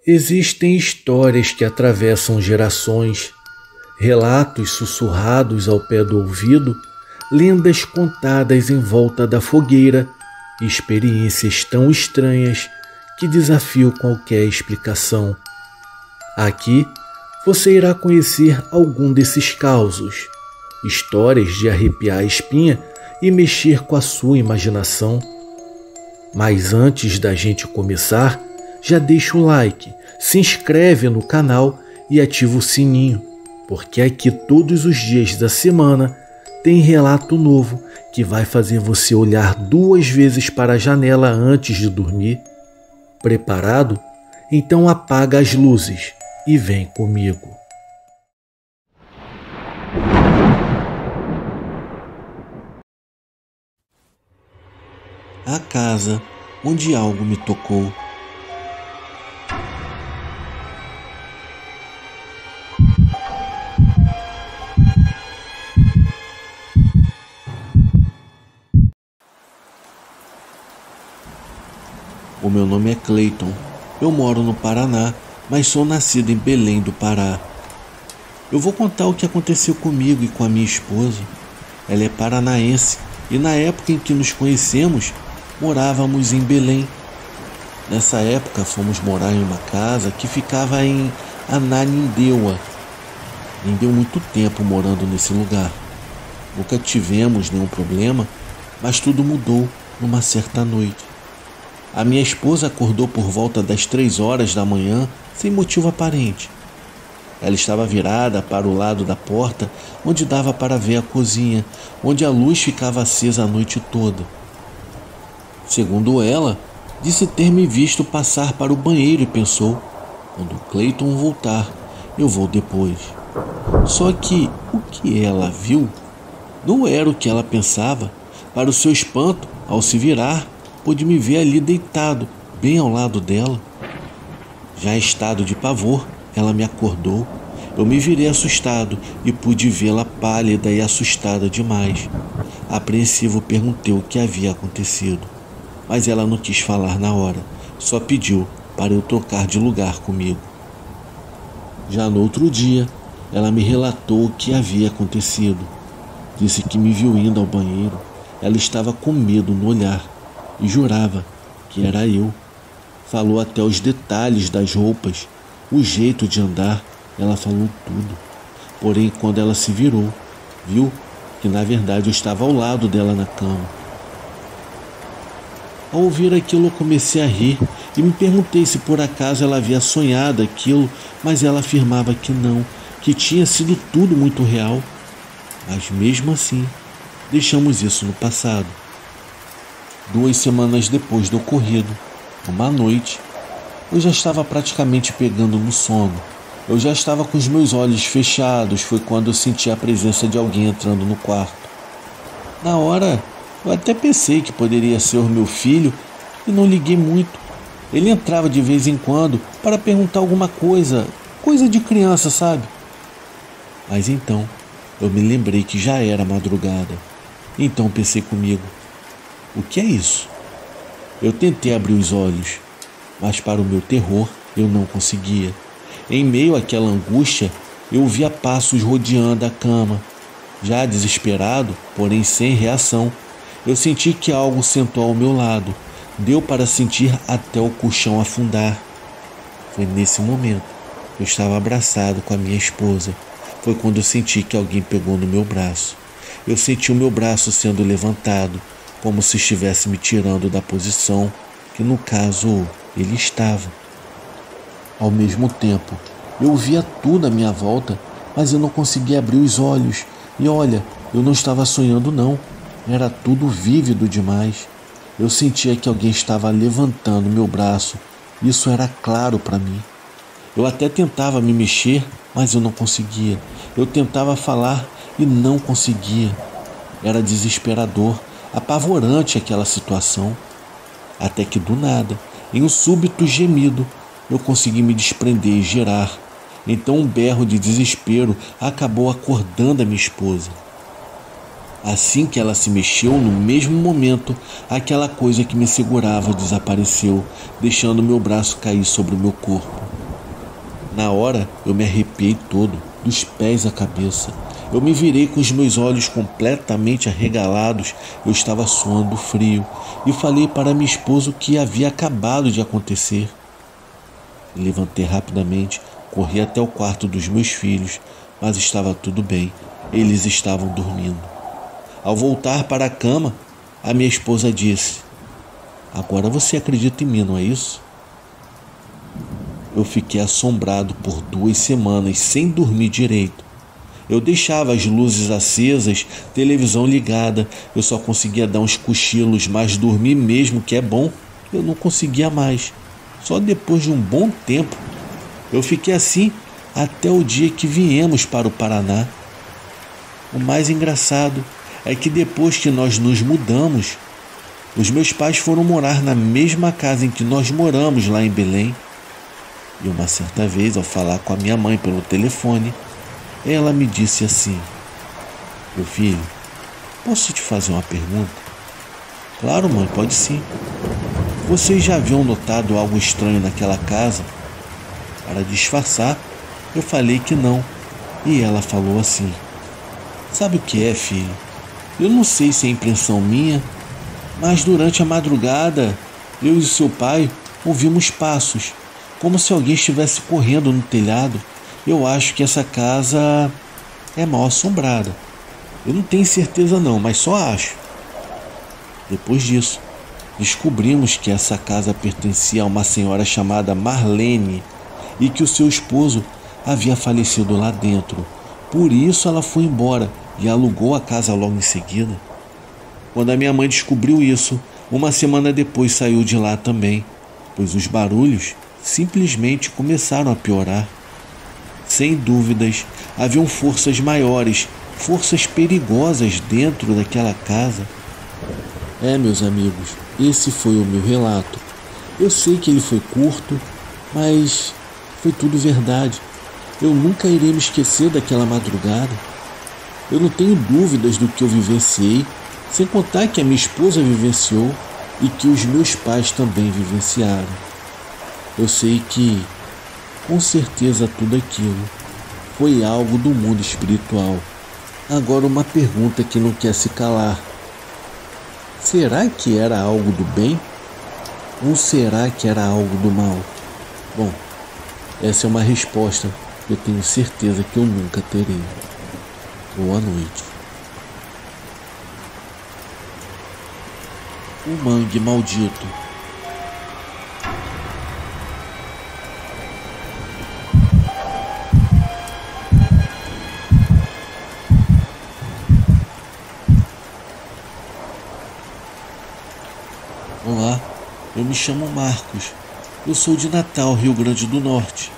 Existem histórias que atravessam gerações, relatos sussurrados ao pé do ouvido, lendas contadas em volta da fogueira e experiências tão estranhas que desafiam qualquer explicação. Aqui você irá conhecer algum desses causos, histórias de arrepiar a espinha e mexer com a sua imaginação. Mas antes da gente começar, já deixa o like, se inscreve no canal e ativa o sininho, porque aqui todos os dias da semana tem relato novo que vai fazer você olhar 2 vezes para a janela antes de dormir. Preparado? Então apaga as luzes e vem comigo. A casa onde algo me tocou. O meu nome é Cleiton. Eu moro no Paraná, mas sou nascido em Belém do Pará. Eu vou contar o que aconteceu comigo e com a minha esposa. Ela é paranaense e na época em que nos conhecemos, morávamos em Belém. Nessa época fomos morar em uma casa que ficava em Ananindeua. Nem deu muito tempo morando nesse lugar. Nunca tivemos nenhum problema, mas tudo mudou numa certa noite. A minha esposa acordou por volta das 3 horas da manhã, sem motivo aparente. Ela estava virada para o lado da porta, onde dava para ver a cozinha, onde a luz ficava acesa a noite toda. Segundo ela, disse ter me visto passar para o banheiro e pensou: quando Cleiton voltar, eu vou depois. Só que o que ela viu não era o que ela pensava. Para o seu espanto, ao se virar, pôde me ver ali deitado, bem ao lado dela. Já em estado de pavor, ela me acordou. Eu me virei assustado e pude vê-la pálida e assustada demais. Apreensivo, perguntei o que havia acontecido, mas ela não quis falar na hora, só pediu para eu trocar de lugar comigo. Já no outro dia, ela me relatou o que havia acontecido. Disse que me viu indo ao banheiro. Ela estava com medo no olhar e jurava que era eu. Falou até os detalhes das roupas, o jeito de andar, ela falou tudo. Porém, quando ela se virou, viu que na verdade eu estava ao lado dela na cama. Ao ouvir aquilo, eu comecei a rir e me perguntei se por acaso ela havia sonhado aquilo, mas ela afirmava que não, que tinha sido tudo muito real. Mas mesmo assim, deixamos isso no passado. 2 semanas depois do ocorrido, uma noite, eu já estava praticamente pegando no sono. Eu já estava com os meus olhos fechados. Foi quando eu senti a presença de alguém entrando no quarto. Na hora, eu até pensei que poderia ser o meu filho e não liguei muito. Ele entrava de vez em quando para perguntar alguma coisa de criança, sabe? Mas então, eu me lembrei que já era madrugada. Então pensei comigo: o que é isso? Eu tentei abrir os olhos, mas para o meu terror, eu não conseguia. Em meio àquela angústia, eu ouvia passos rodeando a cama. Já desesperado, porém sem reação, eu senti que algo sentou ao meu lado. Deu para sentir até o colchão afundar. Foi nesse momento que eu estava abraçado com a minha esposa. Foi quando eu senti que alguém pegou no meu braço. Eu senti o meu braço sendo levantado, como se estivesse me tirando da posição que, no caso, ele estava. Ao mesmo tempo, eu via tudo à minha volta, mas eu não conseguia abrir os olhos. E olha, eu não estava sonhando não, era tudo vívido demais. Eu sentia que alguém estava levantando meu braço, isso era claro para mim. Eu até tentava me mexer, mas eu não conseguia. Eu tentava falar e não conseguia. Era desesperador, apavorante aquela situação. Até que do nada, em um súbito gemido, eu consegui me desprender e girar. Então um berro de desespero acabou acordando a minha esposa. Assim que ela se mexeu, no mesmo momento, aquela coisa que me segurava desapareceu, deixando meu braço cair sobre o meu corpo. Na hora eu me arrepiei todo, dos pés à cabeça. Eu me virei com os meus olhos completamente arregalados, eu estava suando frio e falei para minha esposa o que havia acabado de acontecer. Me levantei rapidamente, corri até o quarto dos meus filhos, mas estava tudo bem, eles estavam dormindo. Ao voltar para a cama, a minha esposa disse: "Agora você acredita em mim, não é isso?" Eu fiquei assombrado por 2 semanas sem dormir direito. Eu deixava as luzes acesas, televisão ligada, eu só conseguia dar uns cochilos, mas dormir mesmo, que é bom, eu não conseguia mais. Só depois de um bom tempo. Eu fiquei assim até o dia que viemos para o Paraná. O mais engraçado é que depois que nós nos mudamos, os meus pais foram morar na mesma casa em que nós moramos lá em Belém. E uma certa vez, ao falar com a minha mãe pelo telefone, ela me disse assim: "Meu filho, posso te fazer uma pergunta?" "Claro, mãe, pode sim." "Vocês já haviam notado algo estranho naquela casa?" Para disfarçar, eu falei que não. E ela falou assim: "Sabe o que é, filho? Eu não sei se é impressão minha, mas durante a madrugada, eu e seu pai ouvimos passos, como se alguém estivesse correndo no telhado. Eu acho que essa casa é mal assombrada. Eu não tenho certeza não, mas só acho." Depois disso, descobrimos que essa casa pertencia a uma senhora chamada Marlene e que o seu esposo havia falecido lá dentro. Por isso ela foi embora e alugou a casa logo em seguida. Quando a minha mãe descobriu isso, uma semana depois saiu de lá também, pois os barulhos simplesmente começaram a piorar. Sem dúvidas, haviam forças maiores, forças perigosas dentro daquela casa. Meus amigos, esse foi o meu relato. Eu sei que ele foi curto, mas foi tudo verdade. Eu nunca irei me esquecer daquela madrugada. Eu não tenho dúvidas do que eu vivenciei, sem contar que a minha esposa vivenciou e que os meus pais também vivenciaram. Eu sei que, com certeza, tudo aquilo foi algo do mundo espiritual. Agora, uma pergunta que não quer se calar: será que era algo do bem? Ou será que era algo do mal? Bom, essa é uma resposta que eu tenho certeza que eu nunca terei. Boa noite. O Mangue Maldito. Olá, eu me chamo Marcos. Eu sou de Natal, Rio Grande do Norte.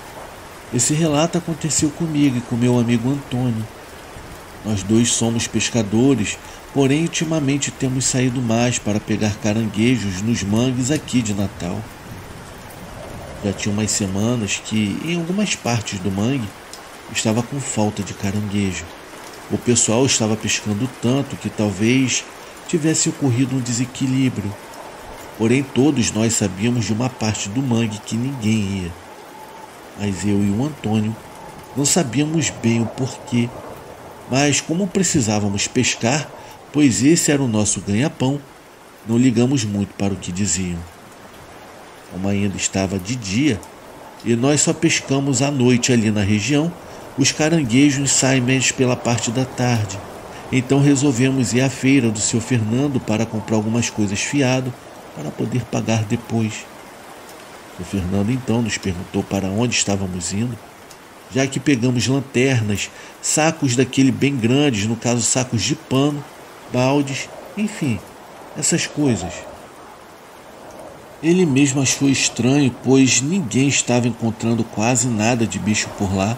Esse relato aconteceu comigo e com meu amigo Antônio. Nós dois somos pescadores, porém ultimamente temos saído mais para pegar caranguejos nos mangues aqui de Natal. Já tinha umas semanas que, em algumas partes do mangue, estava com falta de caranguejo. O pessoal estava pescando tanto que talvez tivesse ocorrido um desequilíbrio. Porém, todos nós sabíamos de uma parte do mangue que ninguém ia. Mas eu e o Antônio não sabíamos bem o porquê. Mas como precisávamos pescar, pois esse era o nosso ganha-pão, não ligamos muito para o que diziam. Como ainda estava de dia e nós só pescamos à noite ali na região, os caranguejos saem mais pela parte da tarde. Então resolvemos ir à feira do seu Fernando para comprar algumas coisas fiado para poder pagar depois. O Fernando então nos perguntou para onde estávamos indo, já que pegamos lanternas, sacos daquele bem grandes, no caso sacos de pano, baldes, enfim, essas coisas. Ele mesmo achou estranho, pois ninguém estava encontrando quase nada de bicho por lá.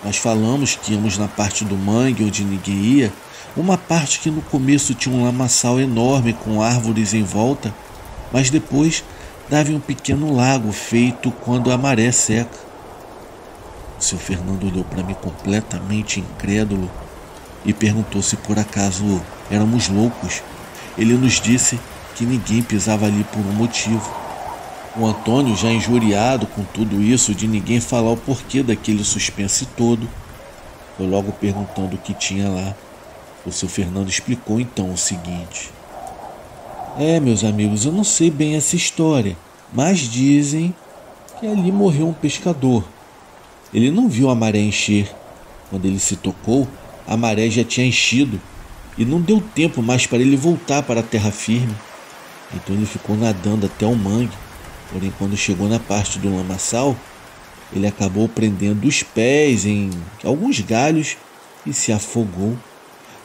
Nós falamos que íamos na parte do mangue onde ninguém ia, uma parte que no começo tinha um lamaçal enorme com árvores em volta, mas depois dava em um pequeno lago feito quando a maré seca. O seu Fernando olhou para mim completamente incrédulo e perguntou se por acaso éramos loucos. Ele nos disse que ninguém pisava ali por um motivo. O Antônio, já injuriado com tudo isso de ninguém falar o porquê daquele suspense todo, foi logo perguntando o que tinha lá. O seu Fernando explicou então o seguinte: meus amigos, eu não sei bem essa história, mas dizem que ali morreu um pescador. Ele não viu a maré encher. Quando ele se tocou, a maré já tinha enchido e não deu tempo mais para ele voltar para a terra firme. Então ele ficou nadando até o mangue. Porém, quando chegou na parte do lamaçal, ele acabou prendendo os pés em alguns galhos e se afogou.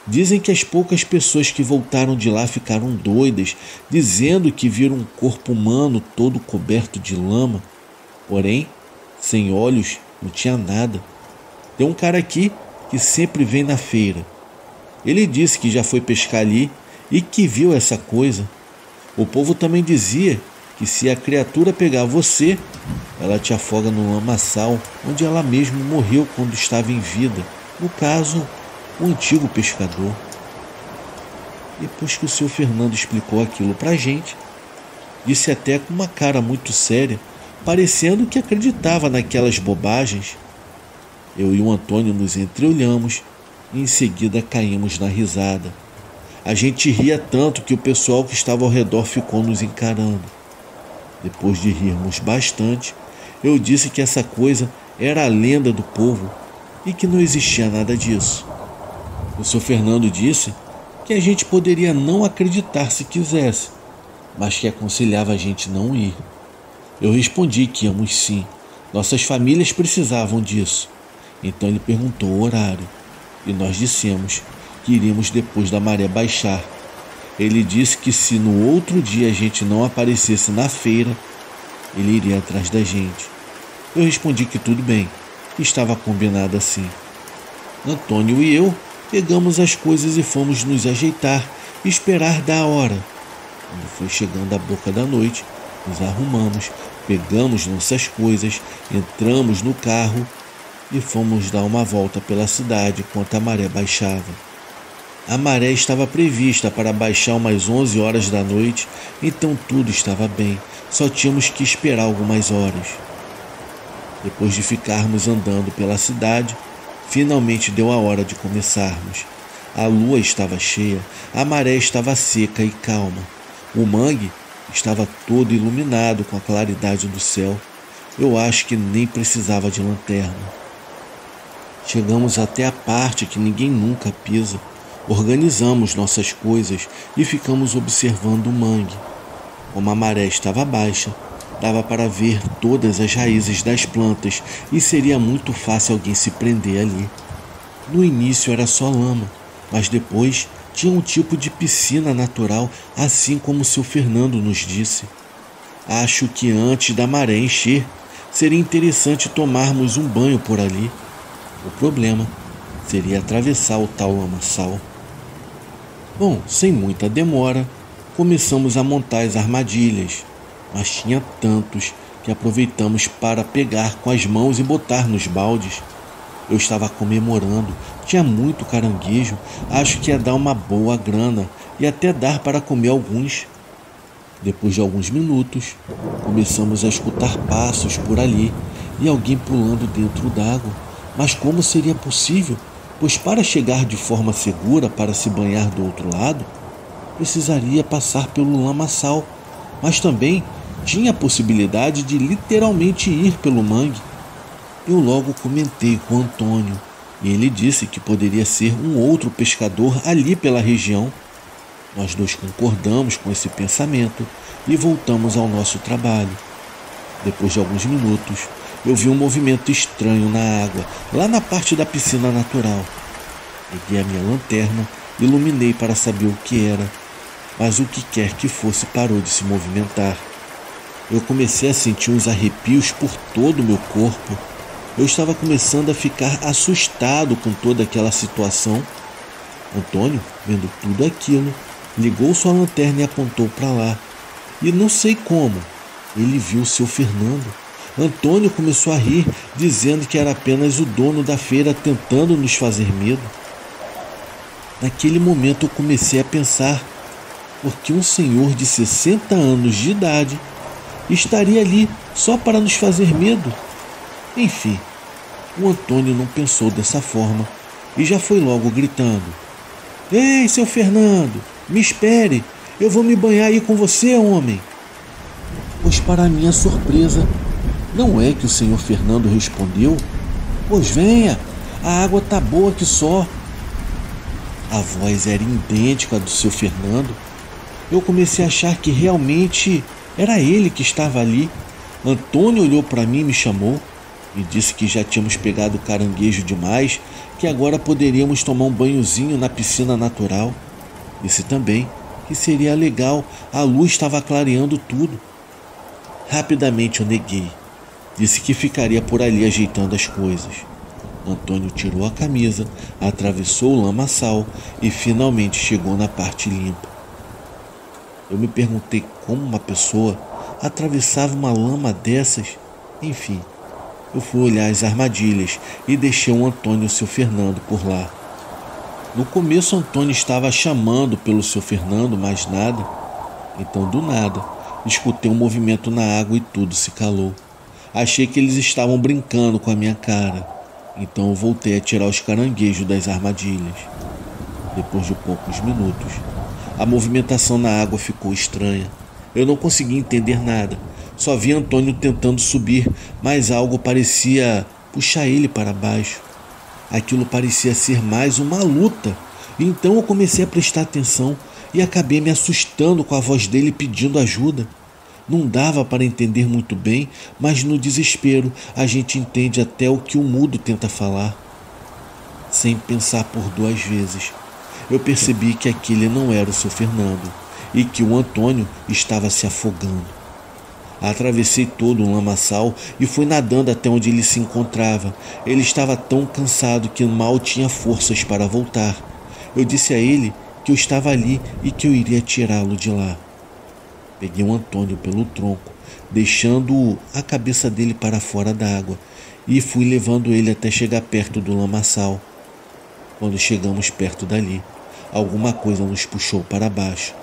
Dizem que as poucas pessoas que voltaram de lá ficaram doidas, dizendo que viram um corpo humano todo coberto de lama. Porém, sem olhos, não tinha nada. Tem um cara aqui que sempre vem na feira. Ele disse que já foi pescar ali e que viu essa coisa. O povo também dizia que se a criatura pegar você, ela te afoga no lamaçal, onde ela mesma morreu quando estava em vida. No caso, o antigo pescador. Depois que o seu Fernando explicou aquilo pra gente, disse até com uma cara muito séria, parecendo que acreditava naquelas bobagens. Eu e o Antônio nos entreolhamos e em seguida caímos na risada. A gente ria tanto que o pessoal que estava ao redor ficou nos encarando. Depois de rirmos bastante, eu disse que essa coisa era a lenda do povo e que não existia nada disso. O seu Fernando disse que a gente poderia não acreditar se quisesse, mas que aconselhava a gente não ir. Eu respondi que íamos sim, nossas famílias precisavam disso. Então ele perguntou o horário e nós dissemos que iríamos depois da maré baixar. Ele disse que se no outro dia a gente não aparecesse na feira, ele iria atrás da gente. Eu respondi que tudo bem, que estava combinado assim. Antônio e eu pegamos as coisas e fomos nos ajeitar e esperar da hora. Quando foi chegando a boca da noite, nos arrumamos, pegamos nossas coisas, entramos no carro e fomos dar uma volta pela cidade enquanto a maré baixava. A maré estava prevista para baixar umas 11 horas da noite, então tudo estava bem, só tínhamos que esperar algumas horas. Depois de ficarmos andando pela cidade, finalmente deu a hora de começarmos. A lua estava cheia, a maré estava seca e calma. O mangue estava todo iluminado com a claridade do céu. Eu acho que nem precisava de lanterna. Chegamos até a parte que ninguém nunca pisa. Organizamos nossas coisas e ficamos observando o mangue. Como a maré estava baixa, dava para ver todas as raízes das plantas e seria muito fácil alguém se prender ali. No início era só lama, mas depois tinha um tipo de piscina natural, assim como o seu Fernando nos disse. Acho que antes da maré encher, seria interessante tomarmos um banho por ali. O problema seria atravessar o tal lamaçal. Bom, sem muita demora, começamos a montar as armadilhas, mas tinha tantos que aproveitamos para pegar com as mãos e botar nos baldes. Eu estava comemorando, tinha muito caranguejo, acho que ia dar uma boa grana e até dar para comer alguns. Depois de alguns minutos, começamos a escutar passos por ali e alguém pulando dentro d'água. Mas como seria possível? Pois para chegar de forma segura para se banhar do outro lado, precisaria passar pelo lamaçal, mas também tinha a possibilidade de literalmente ir pelo mangue. Eu logo comentei com Antônio e ele disse que poderia ser um outro pescador ali pela região. Nós dois concordamos com esse pensamento e voltamos ao nosso trabalho. Depois de alguns minutos, eu vi um movimento estranho na água, lá na parte da piscina natural. Peguei a minha lanterna, iluminei para saber o que era, mas o que quer que fosse parou de se movimentar. Eu comecei a sentir uns arrepios por todo o meu corpo. Eu estava começando a ficar assustado com toda aquela situação. Antônio, vendo tudo aquilo, ligou sua lanterna e apontou para lá. E não sei como, ele viu o seu Fernando. Antônio começou a rir, dizendo que era apenas o dono da feira tentando nos fazer medo. Naquele momento eu comecei a pensar, por que um senhor de 60 anos de idade estaria ali só para nos fazer medo. Enfim, o Antônio não pensou dessa forma e já foi logo gritando: Ei, seu Fernando, me espere, eu vou me banhar aí com você, homem. Pois, para minha surpresa, não é que o senhor Fernando respondeu: Pois venha, a água tá boa que só. A voz era idêntica à do seu Fernando. Eu comecei a achar que realmente era ele que estava ali. Antônio olhou para mim e me chamou. Me disse que já tínhamos pegado caranguejo demais, que agora poderíamos tomar um banhozinho na piscina natural. Disse também que seria legal, a luz estava clareando tudo. Rapidamente eu neguei. Disse que ficaria por ali ajeitando as coisas. Antônio tirou a camisa, atravessou o lamaçal e finalmente chegou na parte limpa. Eu me perguntei como uma pessoa atravessava uma lama dessas. Enfim, eu fui olhar as armadilhas e deixei o Antônio e o seu Fernando por lá. No começo, Antônio estava chamando pelo seu Fernando, mas nada. Então, do nada, escutei um movimento na água e tudo se calou. Achei que eles estavam brincando com a minha cara. Então eu voltei a tirar os caranguejos das armadilhas. Depois de poucos minutos, a movimentação na água ficou estranha. Eu não conseguia entender nada. Só vi Antônio tentando subir, mas algo parecia puxar ele para baixo. Aquilo parecia ser mais uma luta. Então eu comecei a prestar atenção e acabei me assustando com a voz dele pedindo ajuda. Não dava para entender muito bem, mas no desespero a gente entende até o que o mudo tenta falar. Sem pensar por duas vezes, eu percebi que aquele não era o seu Fernando e que o Antônio estava se afogando. Atravessei todo o lamaçal e fui nadando até onde ele se encontrava. Ele estava tão cansado que mal tinha forças para voltar. Eu disse a ele que eu estava ali e que eu iria tirá-lo de lá. Peguei o Antônio pelo tronco, deixando a cabeça dele para fora da água, e fui levando ele até chegar perto do lamaçal. Quando chegamos perto dali, alguma coisa nos puxou para baixo.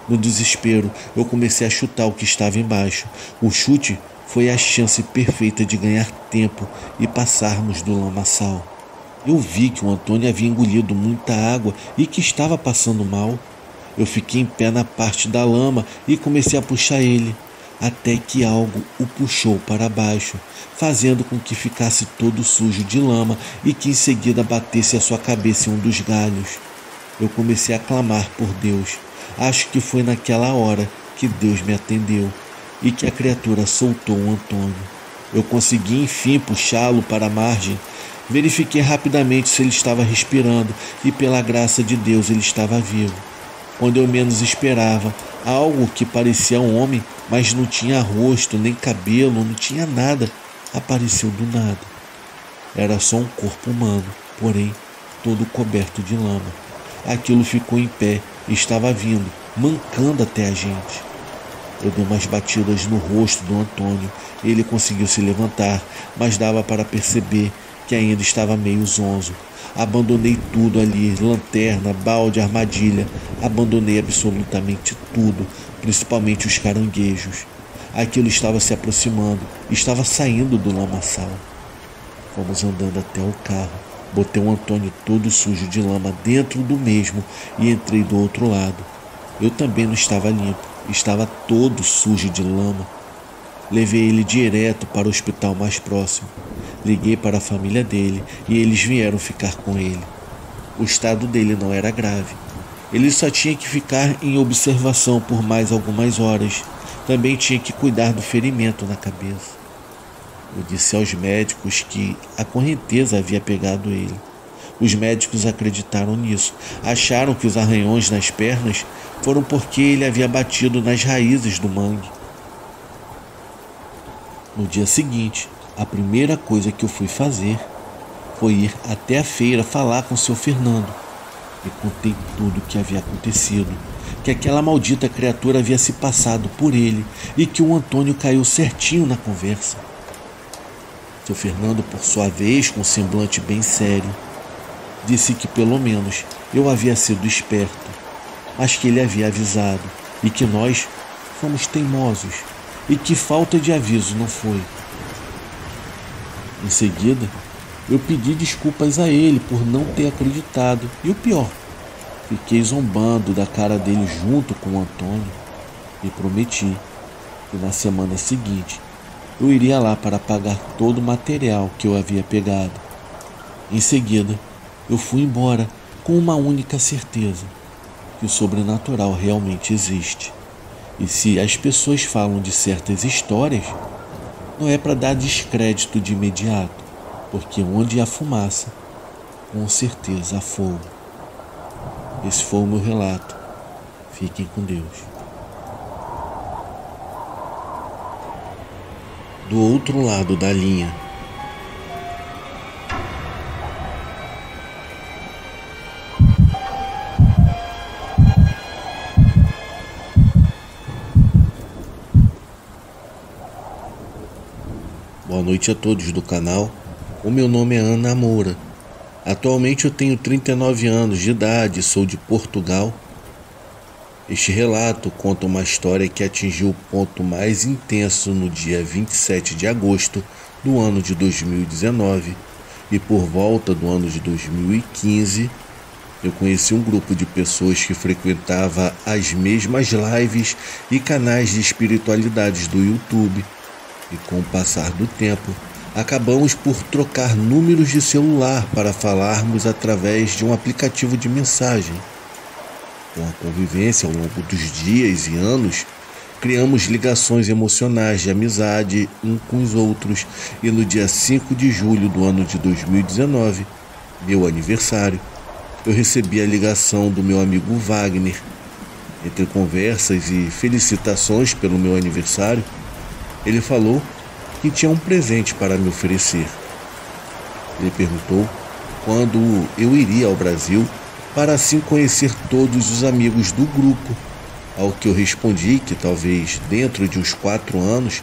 No desespero, eu comecei a chutar o que estava embaixo. O chute foi a chance perfeita de ganhar tempo e passarmos do lamaçal. Eu vi que o Antônio havia engolido muita água e que estava passando mal. Eu fiquei em pé na parte da lama e comecei a puxar ele, até que algo o puxou para baixo, fazendo com que ficasse todo sujo de lama e que em seguida batesse a sua cabeça em um dos galhos. Eu comecei a clamar por Deus. Acho que foi naquela hora que Deus me atendeu e que a criatura soltou o Antônio. Eu consegui enfim puxá-lo para a margem. Verifiquei rapidamente se ele estava respirando e pela graça de Deus ele estava vivo. Quando eu menos esperava, algo que parecia um homem, mas não tinha rosto, nem cabelo, não tinha nada, apareceu do nada. Era só um corpo humano, porém todo coberto de lama. Aquilo ficou em pé e estava vindo, mancando até a gente. Eu dei umas batidas no rosto do Antônio. Ele conseguiu se levantar, mas dava para perceber que ainda estava meio zonzo. Abandonei tudo ali, lanterna, balde, armadilha. Abandonei absolutamente tudo, principalmente os caranguejos. Aquilo estava se aproximando, estava saindo do lamaçal. Fomos andando até o carro. Botei o Antônio todo sujo de lama dentro do mesmo e entrei do outro lado. Eu também não estava limpo, estava todo sujo de lama. Levei ele direto para o hospital mais próximo. Liguei para a família dele e eles vieram ficar com ele. O estado dele não era grave. Ele só tinha que ficar em observação por mais algumas horas. Também tinha que cuidar do ferimento na cabeça. Eu disse aos médicos que a correnteza havia pegado ele. Os médicos acreditaram nisso. Acharam que os arranhões nas pernas foram porque ele havia batido nas raízes do mangue. No dia seguinte, a primeira coisa que eu fui fazer foi ir até a feira falar com o seu Fernando. E contei tudo o que havia acontecido, que aquela maldita criatura havia se passado por ele e que o Antônio caiu certinho na conversa. Seu Fernando, por sua vez, com um semblante bem sério, disse que pelo menos eu havia sido esperto, mas que ele havia avisado e que nós fomos teimosos E que falta de aviso não foi? Em seguida, eu pedi desculpas a ele por não ter acreditado. E o pior, fiquei zombando da cara dele junto com o Antônio e prometi que na semana seguinte eu iria lá para pagar todo o material que eu havia pegado. Em seguida, eu fui embora com uma única certeza, que o sobrenatural realmente existe. E se as pessoas falam de certas histórias, não é para dar descrédito de imediato, porque onde há fumaça, com certeza há fogo. Esse foi o meu relato. Fiquem com Deus. Do outro lado da linha. Boa noite a todos do canal. O meu nome é Ana Moura. Atualmente eu tenho 39 anos de idade, sou de Portugal. Este relato conta uma história que atingiu o ponto mais intenso no dia 27 de agosto do ano de 2019 e por volta do ano de 2015 eu conheci um grupo de pessoas que frequentava as mesmas lives e canais de espiritualidades do YouTube. E com o passar do tempo, acabamos por trocar números de celular para falarmos através de um aplicativo de mensagem. Com a convivência ao longo dos dias e anos, criamos ligações emocionais de amizade uns com os outros e no dia 5 de julho do ano de 2019, meu aniversário, eu recebi a ligação do meu amigo Wagner. Entre conversas e felicitações pelo meu aniversário, ele falou que tinha um presente para me oferecer. Ele perguntou quando eu iria ao Brasil para assim conhecer todos os amigos do grupo, ao que eu respondi que talvez dentro de uns 4 anos,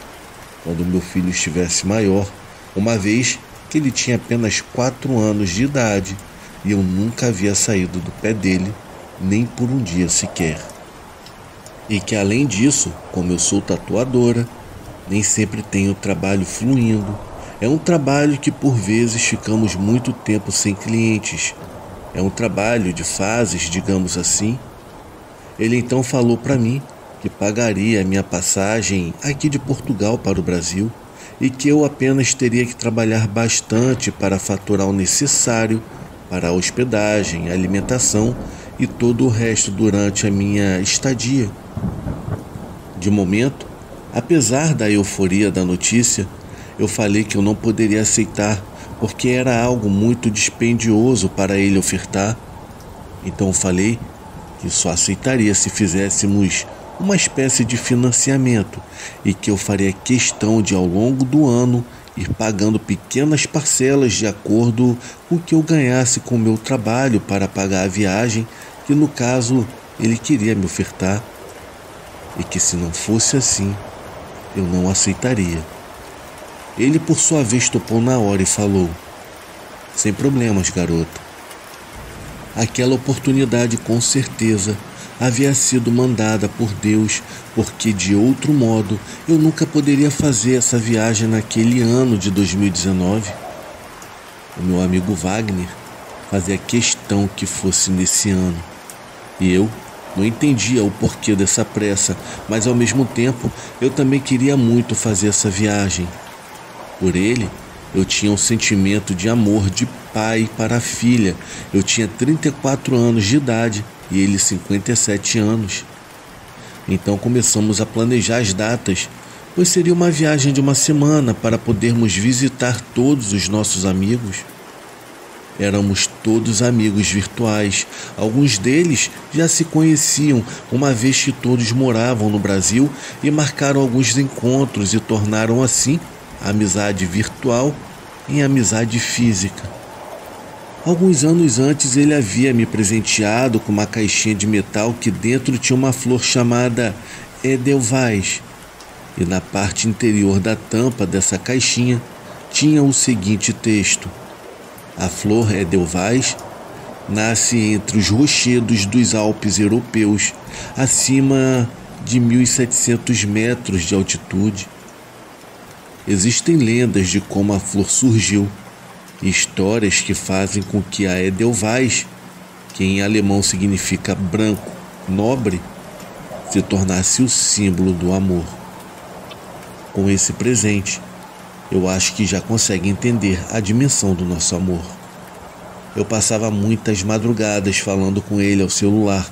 quando meu filho estivesse maior, uma vez que ele tinha apenas 4 anos de idade e eu nunca havia saído do pé dele, nem por um dia sequer. E que além disso, como eu sou tatuadora, nem sempre tenho o trabalho fluindo. É um trabalho que por vezes ficamos muito tempo sem clientes. É um trabalho de fases, digamos assim. Ele então falou para mim que pagaria a minha passagem aqui de Portugal para o Brasil e que eu apenas teria que trabalhar bastante para faturar o necessário para a hospedagem, alimentação e todo o resto durante a minha estadia. De momento, apesar da euforia da notícia, eu falei que eu não poderia aceitar porque era algo muito dispendioso para ele ofertar. Então falei que só aceitaria se fizéssemos uma espécie de financiamento e que eu faria questão de ao longo do ano ir pagando pequenas parcelas de acordo com o que eu ganhasse com o meu trabalho para pagar a viagem que no caso ele queria me ofertar, e que se não fosse assim, eu não aceitaria. Ele por sua vez topou na hora e falou: sem problemas, garota. Aquela oportunidade com certeza havia sido mandada por Deus, porque de outro modo eu nunca poderia fazer essa viagem naquele ano de 2019. O meu amigo Wagner fazia questão que fosse nesse ano, e eu não entendia o porquê dessa pressa, mas ao mesmo tempo eu também queria muito fazer essa viagem. Por ele, eu tinha um sentimento de amor de pai para a filha. Eu tinha 34 anos de idade e ele 57 anos. Então começamos a planejar as datas, pois seria uma viagem de uma semana para podermos visitar todos os nossos amigos. Éramos todos amigos virtuais. Alguns deles já se conheciam, uma vez que todos moravam no Brasil e marcaram alguns encontros e tornaram assim a amizade virtual em amizade física. Alguns anos antes ele havia me presenteado com uma caixinha de metal que dentro tinha uma flor chamada Edelweiss. E na parte interior da tampa dessa caixinha tinha o seguinte texto: a flor Edelweiss nasce entre os rochedos dos Alpes europeus, acima de 1.700 metros de altitude. Existem lendas de como a flor surgiu e histórias que fazem com que a Edelweiss, que em alemão significa branco, nobre, se tornasse o símbolo do amor. Com esse presente, eu acho que já consegue entender a dimensão do nosso amor. Eu passava muitas madrugadas falando com ele ao celular.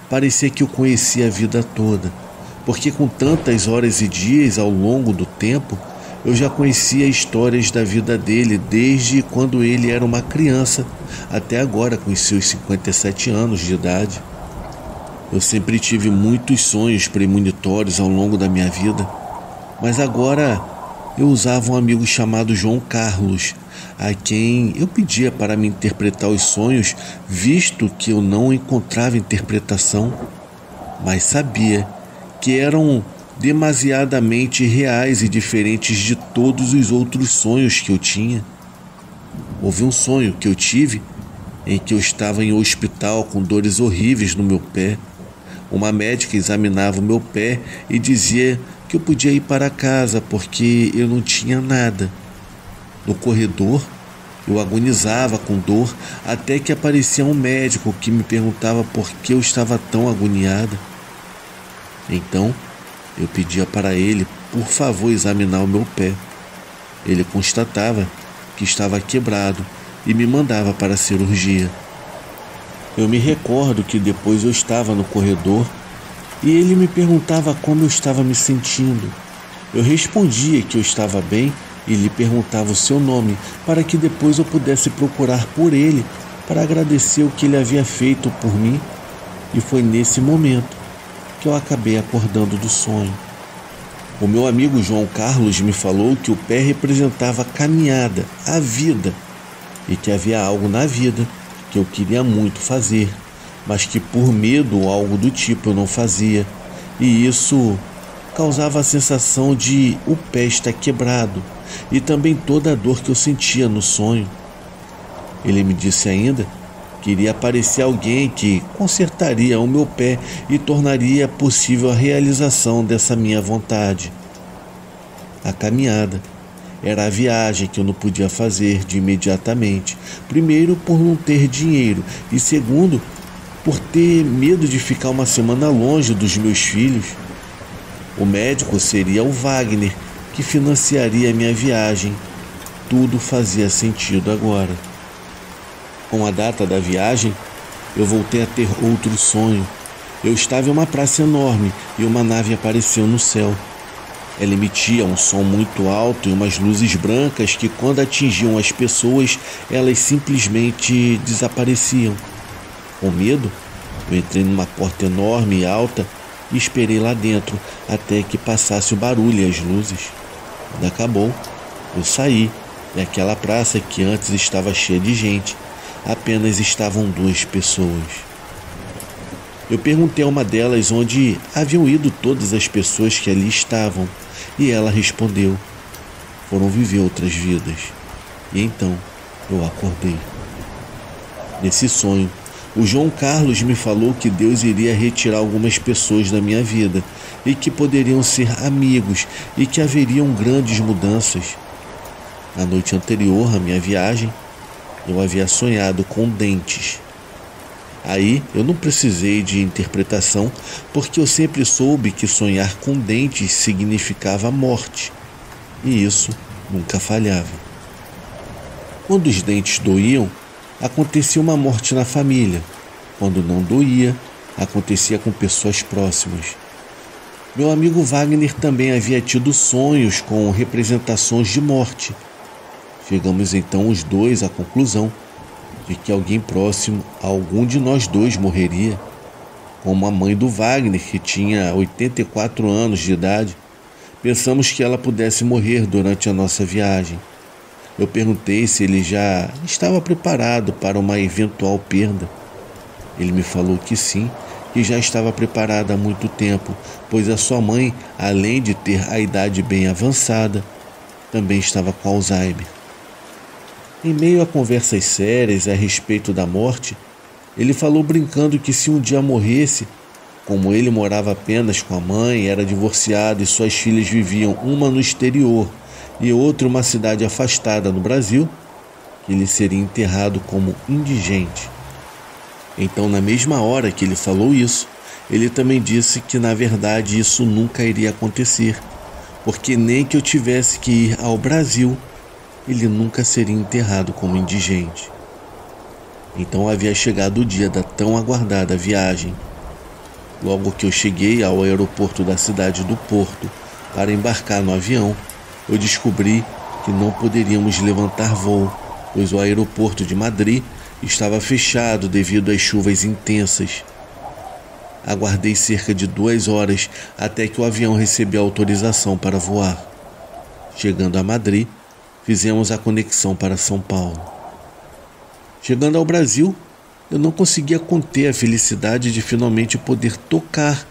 Parecia que o conhecia a vida toda, porque com tantas horas e dias ao longo do tempo, eu já conhecia histórias da vida dele desde quando ele era uma criança até agora com os seus 57 anos de idade. Eu sempre tive muitos sonhos premonitórios ao longo da minha vida, mas agora eu usava um amigo chamado João Carlos, a quem eu pedia para me interpretar os sonhos, visto que eu não encontrava interpretação, mas sabia que eram demasiadamente reais e diferentes de todos os outros sonhos que eu tinha. Houve um sonho que eu tive em que eu estava em um hospital com dores horríveis no meu pé. Uma médica examinava o meu pé e dizia que eu podia ir para casa porque eu não tinha nada. No corredor, eu agonizava com dor até que aparecia um médico que me perguntava por que eu estava tão agoniada. Então, eu pedia para ele, por favor, examinar o meu pé. Ele constatava que estava quebrado e me mandava para a cirurgia. Eu me recordo que depois eu estava no corredor e ele me perguntava como eu estava me sentindo. Eu respondia que eu estava bem e lhe perguntava o seu nome para que depois eu pudesse procurar por ele para agradecer o que ele havia feito por mim. E foi nesse momento que eu acabei acordando do sonho. O meu amigo João Carlos me falou que o pé representava a caminhada, a vida, e que havia algo na vida que eu queria muito fazer, mas que por medo ou algo do tipo eu não fazia, e isso causava a sensação de o pé estar quebrado e também toda a dor que eu sentia no sonho. Ele me disse ainda que iria aparecer alguém que consertaria o meu pé e tornaria possível a realização dessa minha vontade. A caminhada era a viagem que eu não podia fazer de imediatamente, primeiro por não ter dinheiro e segundo por ter medo de ficar uma semana longe dos meus filhos. O médico seria o Wagner, que financiaria a minha viagem. Tudo fazia sentido agora. Com a data da viagem, eu voltei a ter outro sonho. Eu estava em uma praça enorme e uma nave apareceu no céu. Ela emitia um som muito alto e umas luzes brancas que, quando atingiam as pessoas, elas simplesmente desapareciam. Com medo, eu entrei numa porta enorme e alta e esperei lá dentro até que passasse o barulho e as luzes. Quando acabou, eu saí e aquela praça que antes estava cheia de gente, apenas estavam 2 pessoas. Eu perguntei a uma delas onde haviam ido todas as pessoas que ali estavam e ela respondeu: foram viver outras vidas. E então eu acordei. Nesse sonho, o João Carlos me falou que Deus iria retirar algumas pessoas da minha vida e que poderiam ser amigos e que haveriam grandes mudanças. Na noite anterior à minha viagem, eu havia sonhado com dentes. Aí eu não precisei de interpretação, porque eu sempre soube que sonhar com dentes significava morte, e isso nunca falhava. Quando os dentes doíam, acontecia uma morte na família. Quando não doía, acontecia com pessoas próximas. Meu amigo Wagner também havia tido sonhos com representações de morte. Chegamos então os dois à conclusão de que alguém próximo a algum de nós dois morreria, como a mãe do Wagner, que tinha 84 anos de idade. Pensamos que ela pudesse morrer durante a nossa viagem. Eu perguntei se ele já estava preparado para uma eventual perda. Ele me falou que sim, que já estava preparado há muito tempo, pois a sua mãe, além de ter a idade bem avançada, também estava com Alzheimer. Em meio a conversas sérias a respeito da morte, ele falou brincando que se um dia morresse, Como ele morava apenas com a mãe, era divorciado e suas filhas viviam uma no exterior e outra em uma cidade afastada no Brasil, ele seria enterrado como indigente. Então, na mesma hora que ele falou isso, ele também disse que na verdade isso nunca iria acontecer, porque nem que eu tivesse que ir ao Brasil, ele nunca seria enterrado como indigente. Então havia chegado o dia da tão aguardada viagem. Logo que eu cheguei ao aeroporto da cidade do Porto para embarcar no avião, eu descobri que não poderíamos levantar voo, pois o aeroporto de Madrid estava fechado devido às chuvas intensas. Aguardei cerca de 2 horas até que o avião recebeu autorização para voar. Chegando a Madrid, fizemos a conexão para São Paulo. Chegando ao Brasil, eu não conseguia conter a felicidade de finalmente poder tocar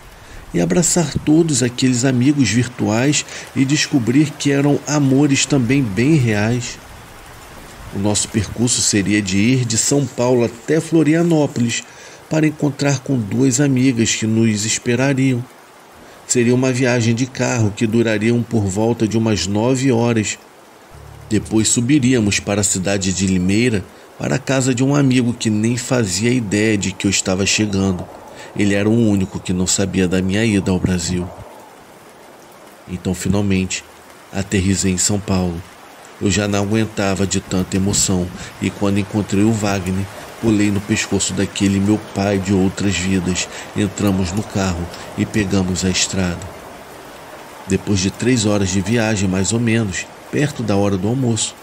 e abraçar todos aqueles amigos virtuais e descobrir que eram amores também bem reais. O nosso percurso seria de ir de São Paulo até Florianópolis para encontrar com 2 amigas que nos esperariam. Seria uma viagem de carro que duraria por volta de umas 9 horas. Depois subiríamos para a cidade de Limeira, para a casa de um amigo que nem fazia ideia de que eu estava chegando. Ele era o único que não sabia da minha ida ao Brasil. Então, finalmente, aterrissei em São Paulo. Eu já não aguentava de tanta emoção e quando encontrei o Wagner, pulei no pescoço daquele meu pai de outras vidas. Entramos no carro e pegamos a estrada. Depois de 3 horas de viagem, mais ou menos, perto da hora do almoço,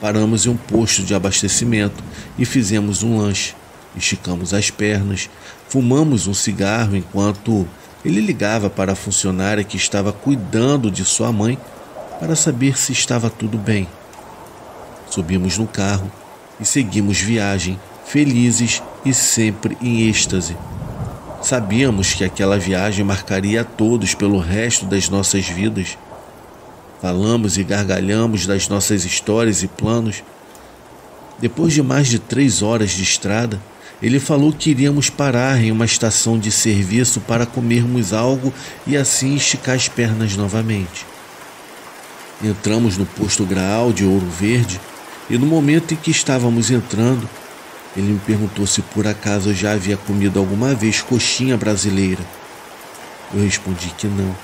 paramos em um posto de abastecimento e fizemos um lanche. Esticamos as pernas, fumamos um cigarro enquanto ele ligava para a funcionária que estava cuidando de sua mãe para saber se estava tudo bem. Subimos no carro e seguimos viagem, felizes e sempre em êxtase. Sabíamos que aquela viagem marcaria a todos pelo resto das nossas vidas. Falamos e gargalhamos das nossas histórias e planos. Depois de mais de 3 horas de estrada, ele falou que iríamos parar em uma estação de serviço para comermos algo e assim esticar as pernas novamente. Entramos no posto Graal de Ouro Verde e no momento em que estávamos entrando, ele me perguntou se por acaso eu já havia comido alguma vez coxinha brasileira. Eu respondi que não.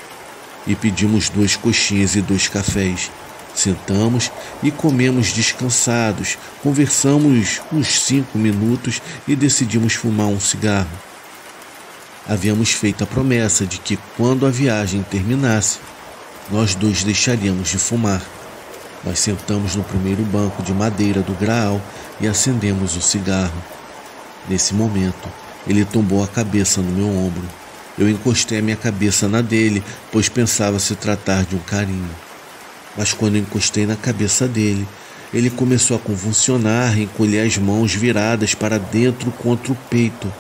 E pedimos 2 coxinhas e 2 cafés. Sentamos e comemos descansados, conversamos uns 5 minutos e decidimos fumar um cigarro. Havíamos feito a promessa de que quando a viagem terminasse, nós 2 deixaríamos de fumar. Nós sentamos no primeiro banco de madeira do Graal e acendemos o cigarro. Nesse momento, ele tombou a cabeça no meu ombro. Eu encostei a minha cabeça na dele, pois pensava se tratar de um carinho. Mas quando encostei na cabeça dele, ele começou a convulsionar e encolher as mãos viradas para dentro contra o peito.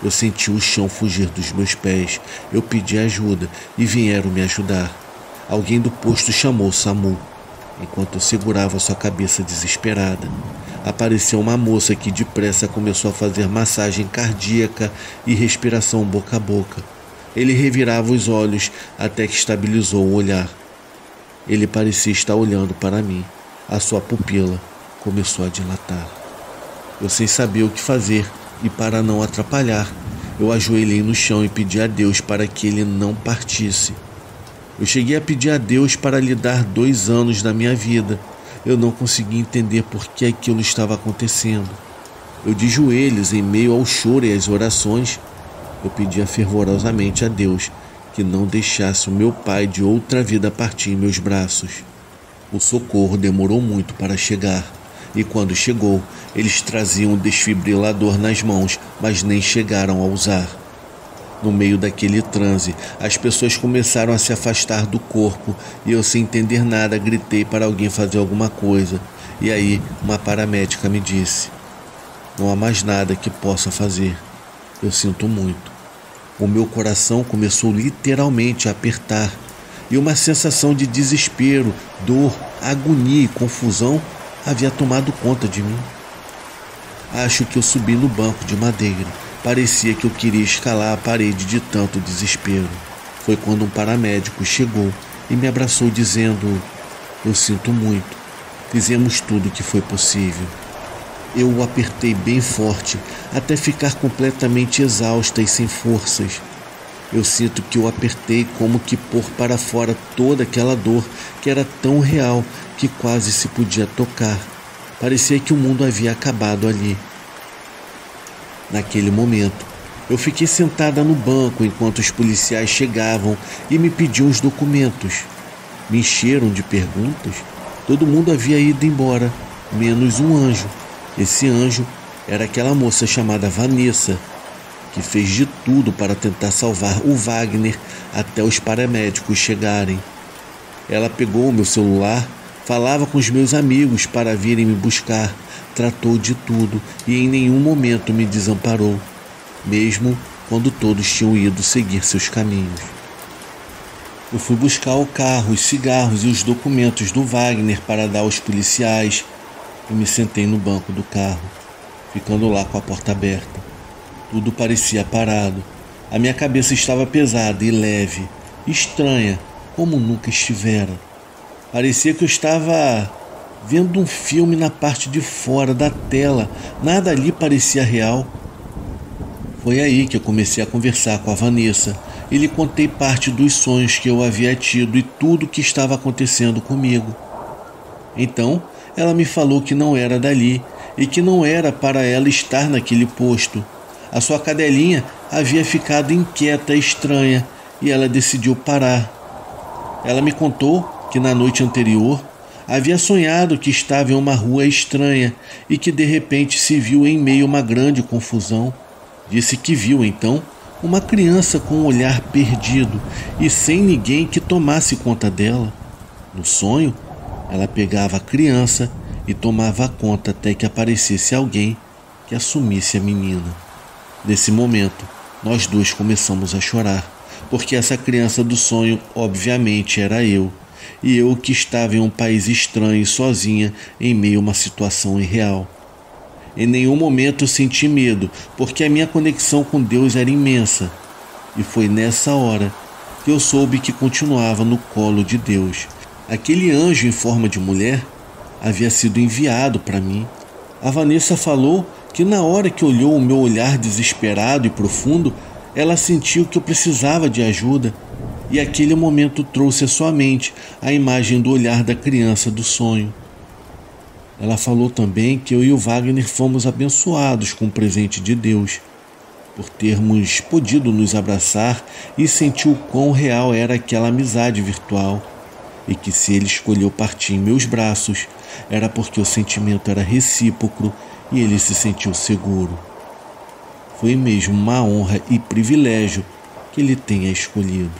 Eu senti o chão fugir dos meus pés. Eu pedi ajuda e vieram me ajudar. Alguém do posto chamou o SAMU. Enquanto eu segurava sua cabeça desesperada, apareceu uma moça que depressa começou a fazer massagem cardíaca e respiração boca a boca. Ele revirava os olhos até que estabilizou o olhar. Ele parecia estar olhando para mim. A sua pupila começou a dilatar. Eu, sem saber o que fazer e para não atrapalhar, eu ajoelhei no chão e pedi a Deus para que ele não partisse. Eu cheguei a pedir a Deus para lhe dar 2 anos da minha vida. Eu não conseguia entender por que aquilo estava acontecendo. Eu, de joelhos, em meio ao choro e às orações, eu pedia fervorosamente a Deus que não deixasse o meu pai de outra vida partir em meus braços. O socorro demorou muito para chegar, e quando chegou, eles traziam um desfibrilador nas mãos, mas nem chegaram a usar. No meio daquele transe, as pessoas começaram a se afastar do corpo e eu, sem entender nada, gritei para alguém fazer alguma coisa. E aí, uma paramédica me disse: "Não há mais nada que possa fazer. Eu sinto muito." O meu coração começou literalmente a apertar e uma sensação de desespero, dor, agonia e confusão havia tomado conta de mim. Acho que eu subi no banco de madeira Parecia que eu queria escalar a parede de tanto desespero. Foi quando um paramédico chegou e me abraçou dizendo: "Eu sinto muito. Fizemos tudo o que foi possível." Eu o apertei bem forte até ficar completamente exausta e sem forças. Eu sinto que eu apertei como que pôr para fora toda aquela dor que era tão real que quase se podia tocar. Parecia que o mundo havia acabado ali. Naquele momento, eu fiquei sentada no banco enquanto os policiais chegavam e me pediam os documentos. Me encheram de perguntas. Todo mundo havia ido embora, menos um anjo. Esse anjo era aquela moça chamada Vanessa, que fez de tudo para tentar salvar o Wagner até os paramédicos chegarem. Ela pegou o meu celular, falava com os meus amigos para virem me buscar, tratou de tudo e em nenhum momento me desamparou, mesmo quando todos tinham ido seguir seus caminhos. Eu fui buscar o carro, os cigarros e os documentos do Wagner para dar aos policiais. Eu me sentei no banco do carro, ficando lá com a porta aberta. Tudo parecia parado. A minha cabeça estava pesada e leve, estranha, como nunca estivera. Parecia que eu estava vendo um filme na parte de fora da tela. Nada ali parecia real. Foi aí que eu comecei a conversar com a Vanessa e lhe contei parte dos sonhos que eu havia tido e tudo o que estava acontecendo comigo. Então, ela me falou que não era dali e que não era para ela estar naquele posto. A sua cadelinha havia ficado inquieta e estranha e ela decidiu parar. Ela me contou que na noite anterior havia sonhado que estava em uma rua estranha e que de repente se viu em meio a uma grande confusão. Disse que viu então uma criança com um olhar perdido e sem ninguém que tomasse conta dela. No sonho, ela pegava a criança e tomava conta até que aparecesse alguém que assumisse a menina. Nesse momento, nós dois começamos a chorar, porque essa criança do sonho obviamente era eu, e eu que estava em um país estranho e sozinha em meio a uma situação irreal. Em nenhum momento eu senti medo, porque a minha conexão com Deus era imensa, e foi nessa hora que eu soube que continuava no colo de Deus. Aquele anjo em forma de mulher havia sido enviado para mim. A Vanessa falou que na hora que olhou o meu olhar desesperado e profundo, ela sentiu que eu precisava de ajuda, e aquele momento trouxe à sua mente a imagem do olhar da criança do sonho. Ela falou também que eu e o Wagner fomos abençoados com o presente de Deus, por termos podido nos abraçar e sentir o quão real era aquela amizade virtual, e que se ele escolheu partir em meus braços, era porque o sentimento era recíproco e ele se sentiu seguro. Foi mesmo uma honra e privilégio que ele tenha escolhido.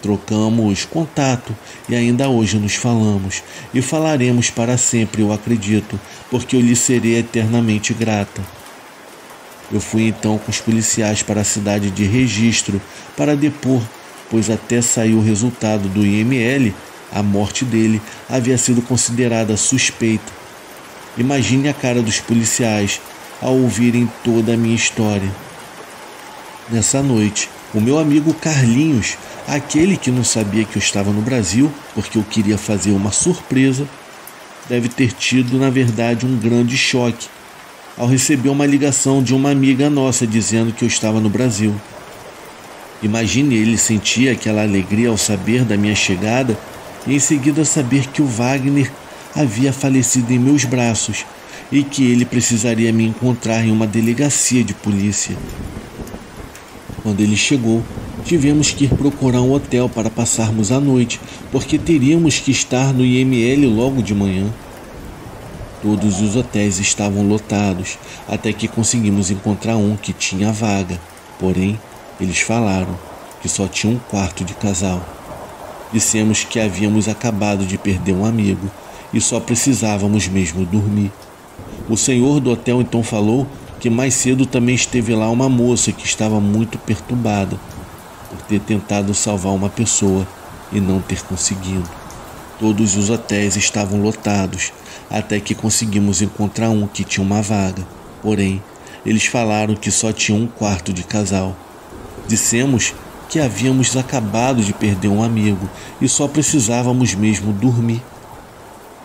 Trocamos contato e ainda hoje nos falamos e falaremos para sempre, eu acredito, porque eu lhe serei eternamente grata. Eu fui então com os policiais para a cidade de Registro para depor, pois até saiu o resultado do IML, a morte dele havia sido considerada suspeita. Imagine a cara dos policiais ao ouvirem toda a minha história. Nessa noite, o meu amigo Carlinhos, aquele que não sabia que eu estava no Brasil, porque eu queria fazer uma surpresa, deve ter tido, na verdade, um grande choque ao receber uma ligação de uma amiga nossa dizendo que eu estava no Brasil. Imagine ele sentir aquela alegria ao saber da minha chegada e em seguida saber que o Wagner havia falecido em meus braços e que ele precisaria me encontrar em uma delegacia de polícia. Quando ele chegou, tivemos que ir procurar um hotel para passarmos a noite, porque teríamos que estar no IML logo de manhã. Todos os hotéis estavam lotados, até que conseguimos encontrar um que tinha vaga. Porém, eles falaram que só tinha um quarto de casal. Dissemos que havíamos acabado de perder um amigo e só precisávamos mesmo dormir. O senhor do hotel então falou que mais cedo também esteve lá uma moça que estava muito perturbada por ter tentado salvar uma pessoa e não ter conseguido. Todos os hotéis estavam lotados, até que conseguimos encontrar um que tinha uma vaga. Porém, Eles falaram que só tinham um quarto de casal. Dissemos que havíamos acabado de perder um amigo e só precisávamos mesmo dormir.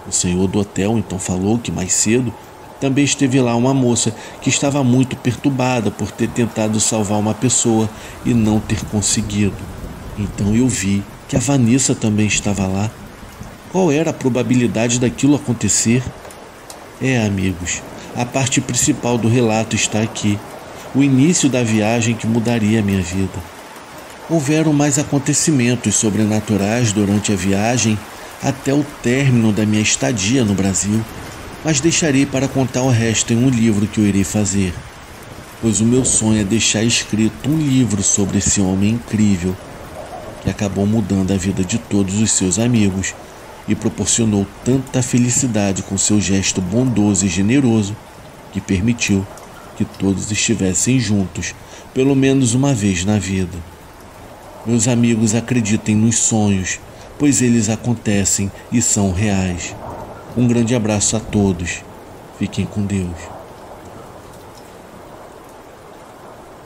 O senhor do hotel então falou que mais cedo também esteve lá uma moça que estava muito perturbada por ter tentado salvar uma pessoa e não ter conseguido. Então eu vi que a Vanessa também estava lá. Qual era a probabilidade daquilo acontecer? Amigos, a parte principal do relato está aqui. O início da viagem que mudaria a minha vida. Houveram mais acontecimentos sobrenaturais durante a viagem até o término da minha estadia no Brasil, mas deixarei para contar o resto em um livro que eu irei fazer, pois o meu sonho é deixar escrito um livro sobre esse homem incrível que acabou mudando a vida de todos os seus amigos e proporcionou tanta felicidade com seu gesto bondoso e generoso que permitiu que todos estivessem juntos pelo menos uma vez na vida. Meus amigos, acreditem nos sonhos, pois eles acontecem e são reais. Um grande abraço a todos. Fiquem com Deus.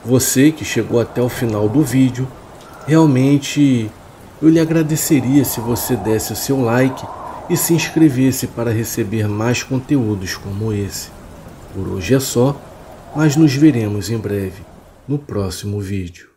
Você que chegou até o final do vídeo, realmente eu lhe agradeceria se você desse o seu like e se inscrevesse para receber mais conteúdos como esse. Por hoje é só, mas nos veremos em breve no próximo vídeo.